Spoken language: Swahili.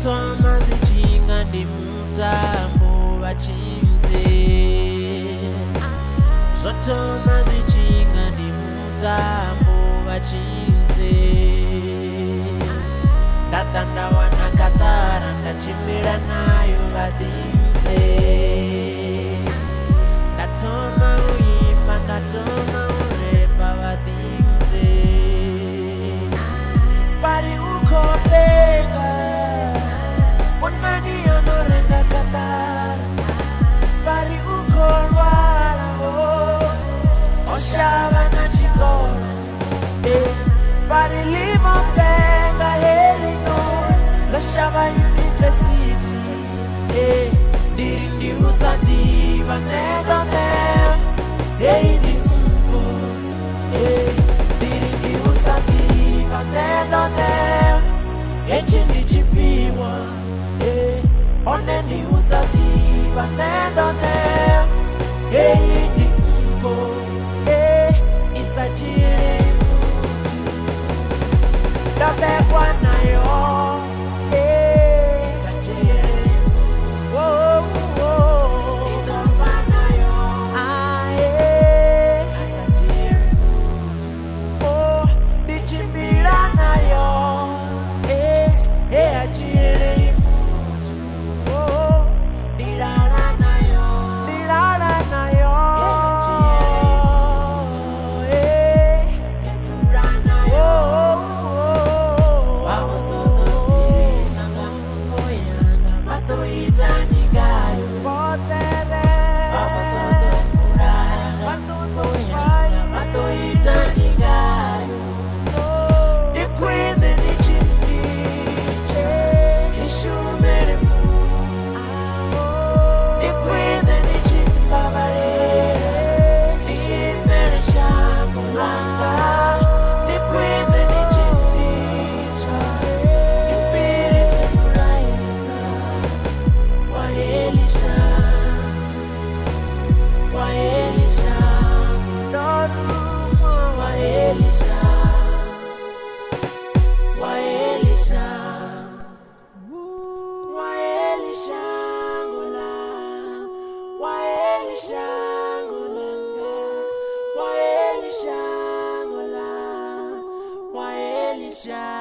Zotoma zijinga ndi mutambo bachinze. Zotoma zijinga ndi mutambo bachinze. Ndatanda wana katara ndachimira nayo badinze. Ndatoma uimba ndatoma uremba badinze. Bari ukopenga Onani onorenga katara Bari ukolwala Oshaba na chikolo Bari limo penga heri no Loshaba University Diri ndi usadiva nendo neo Hei di mpo Diri ndi usadiva nendo neo Echi ndi chipimwa One ndi usadiva nendo neo Hei di mpo Isajire mtu Dabekwa nayo Waelisha